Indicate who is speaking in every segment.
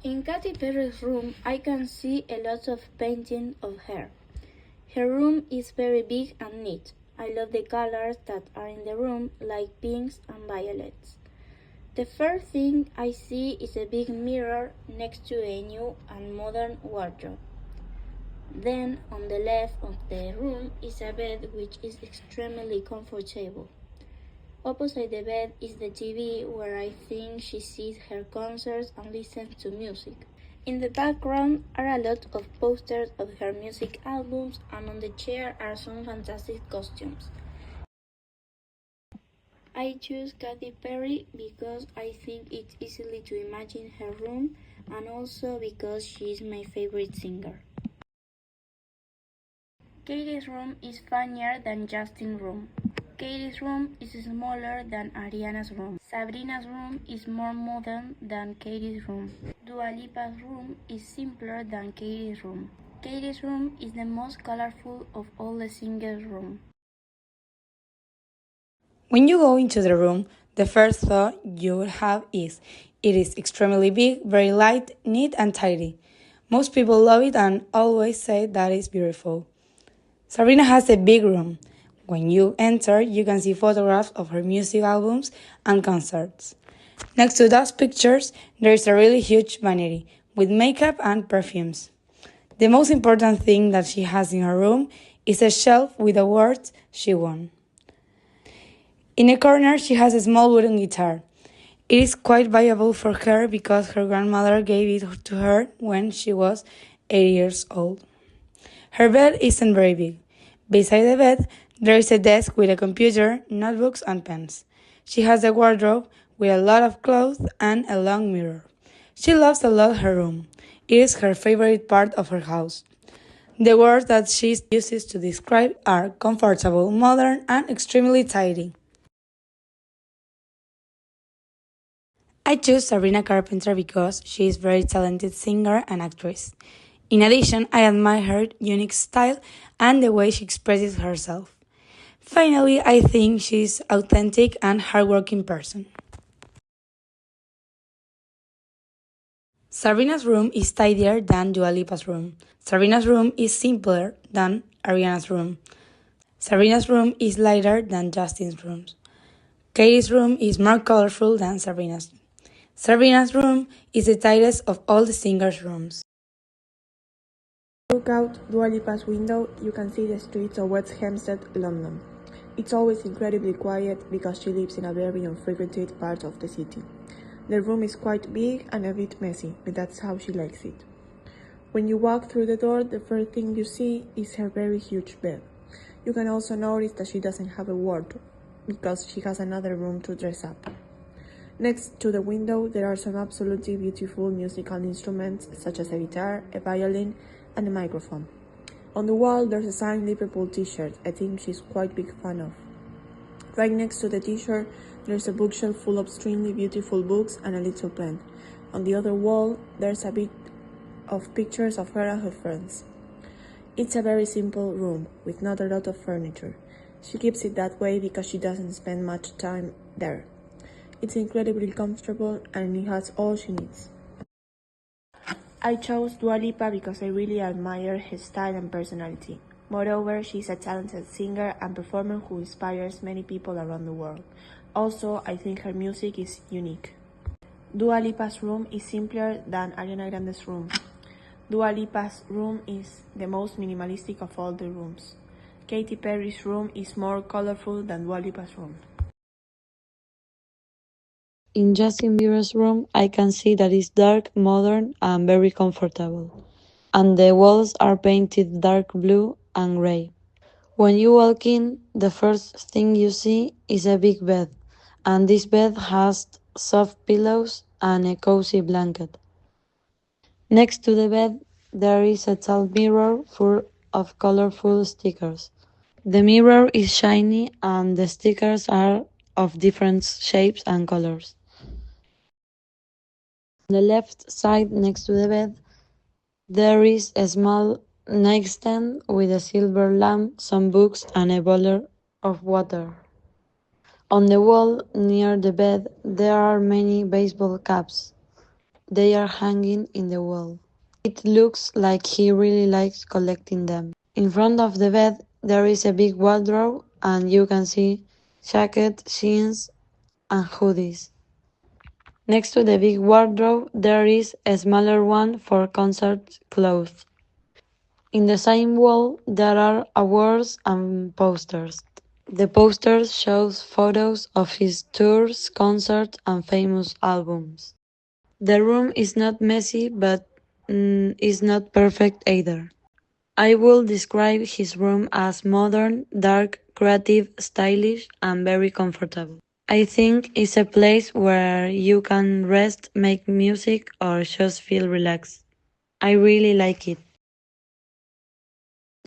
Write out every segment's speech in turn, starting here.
Speaker 1: In Katy Perry's room, I can see a lot of painting of her. Her room is very big and neat. I love the colors that are in the room, like pinks and violets. The first thing I see is a big mirror next to a new and modern wardrobe. Then, on the left of the room is a bed which is extremely comfortable. Opposite the bed is the TV where I think she sees her concerts and listens to music. In the background are a lot of posters of her music albums, and on the chair are some fantastic costumes. I choose Katy Perry because I think it's easy to imagine her room, and also because she is my favorite singer. Katie's room is funnier than Justin's room. Katie's room is smaller than Ariana's room. Sabrina's room is more modern than Katie's room. Dua Lipa's room is simpler than Katie's room. Katie's room is the most colorful of all the singers' rooms.
Speaker 2: When you go into the room, the first thought you will have is, it is extremely big, very light, neat and tidy. Most people love it and always say that it's beautiful. Sabrina has a big room. When you enter, you can see photographs of her music albums and concerts. Next to those pictures, there is a really huge vanity with makeup and perfumes. The most important thing that she has in her room is a shelf with awards she won. In a corner, she has a small wooden guitar. It is quite valuable for her because her grandmother gave it to her when she was 8 years old. Her bed isn't very big. Beside the bed, there is a desk with a computer, notebooks, and pens. She has a wardrobe with a lot of clothes and a long mirror. She loves a lot her room. It is her favorite part of her house. The words that she uses to describe are comfortable, modern, and extremely tidy. I choose Sabrina Carpenter because she is a very talented singer and actress. In addition, I admire her unique style and the way she expresses herself. Finally, I think she's authentic and hardworking person. Sabrina's room is tidier than Dua Lipa's room. Sabrina's room is simpler than Ariana's room. Sabrina's room is lighter than Justin's room. Katie's room is more colorful than Sabrina's. Sabrina's room is the tightest of all the singers' rooms.
Speaker 3: Look out Dua Lipa's window, you can see the streets of West Hampstead, London. It's always incredibly quiet because she lives in a very unfrequented part of the city. The room is quite big and a bit messy, but that's how she likes it. When you walk through the door, the first thing you see is her very huge bed. You can also notice that she doesn't have a wardrobe because she has another room to dress up. Next to the window, there are some absolutely beautiful musical instruments such as a guitar, a violin, and a microphone. On the wall, there's a signed Liverpool t-shirt, a thing she's quite a big fan of. Right next to the t-shirt, there's a bookshelf full of extremely beautiful books and a little plant. On the other wall, there's a bit of pictures of her and her friends. It's a very simple room, with not a lot of furniture. She keeps it that way because she doesn't spend much time there. It's incredibly comfortable and it has all she needs. I chose Dua Lipa because I really admire her style and personality. Moreover, she's a talented singer and performer who inspires many people around the world. Also, I think her music is unique. Dua Lipa's room is simpler than Ariana Grande's room. Dua Lipa's room is the most minimalistic of all the rooms. Katy Perry's room is more colorful than Dua Lipa's room.
Speaker 4: In Justin Bieber's room, I can see that it's dark, modern, and very comfortable. And the walls are painted dark blue and gray. When you walk in, the first thing you see is a big bed, and this bed has soft pillows and a cozy blanket. Next to the bed, there is a tall mirror full of colorful stickers. The mirror is shiny and the stickers are of different shapes and colors. On the left side, next to the bed, there is a small nightstand with a silver lamp, some books, and a bottle of water. On the wall near the bed, there are many baseball caps. They are hanging in the wall. It looks like he really likes collecting them. In front of the bed, there is a big wardrobe, and you can see jackets, jeans, and hoodies. Next to the big wardrobe, there is a smaller one for concert clothes. In the same wall, there are awards and posters. The posters shows photos of his tours, concerts, and famous albums. The room is not messy, but is not perfect either. I will describe his room as modern, dark, creative, stylish, and very comfortable. I think it's a place where you can rest, make music, or just feel relaxed. I really like it.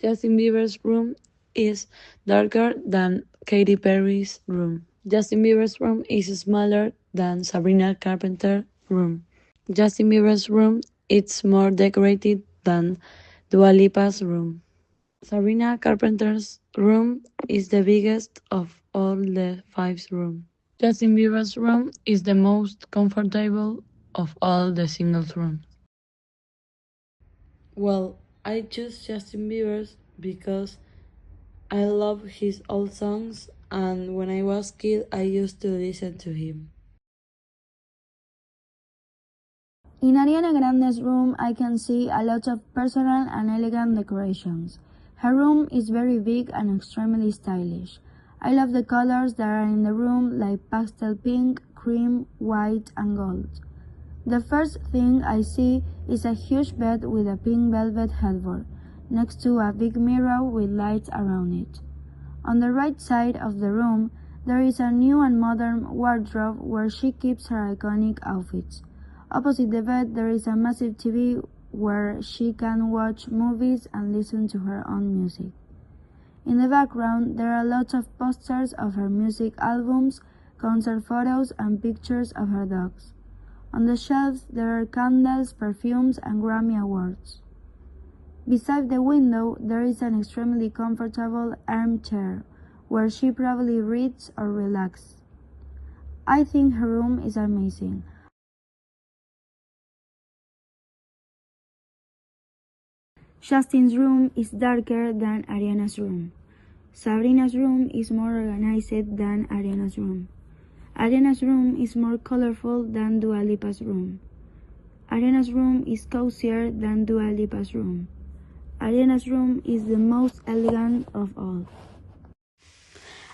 Speaker 4: Justin Bieber's room is darker than Katy Perry's room. Justin Bieber's room is smaller than Sabrina Carpenter's room. Justin Bieber's room is more decorated than Dua Lipa's room. Sabrina Carpenter's room is the biggest of all the five rooms. Justin Bieber's room is the most comfortable of all the singles rooms. Well, I choose Justin Bieber's because I love his old songs, and when I was kid I used to listen to him.
Speaker 1: In Ariana Grande's room, I can see a lot of personal and elegant decorations. Her room is very big and extremely stylish. I love the colors that are in the room, like pastel pink, cream, white, and gold. The first thing I see is a huge bed with a pink velvet headboard, next to a big mirror with lights around it. On the right side of the room, there is a new and modern wardrobe where she keeps her iconic outfits. Opposite the bed, there is a massive TV where she can watch movies and listen to her own music. In the background, there are lots of posters of her music albums, concert photos, and pictures of her dogs. On the shelves, there are candles, perfumes, and Grammy awards. Beside the window, there is an extremely comfortable armchair where she probably reads or relaxes. I think her room is amazing. Justin's room is darker than Ariana's room. Sabrina's room is more organized than Ariana's room. Ariana's room is more colorful than Dua Lipa's room. Ariana's room is cozier than Dua Lipa's room. Ariana's room is the most elegant of all.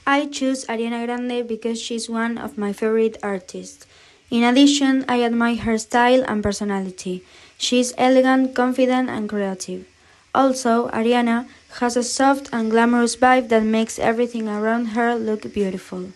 Speaker 1: I choose Ariana Grande because she's one of my favorite artists. In addition, I admire her style and personality. She's elegant, confident, and creative. Also, Ariana has a soft and glamorous vibe that makes everything around her look beautiful.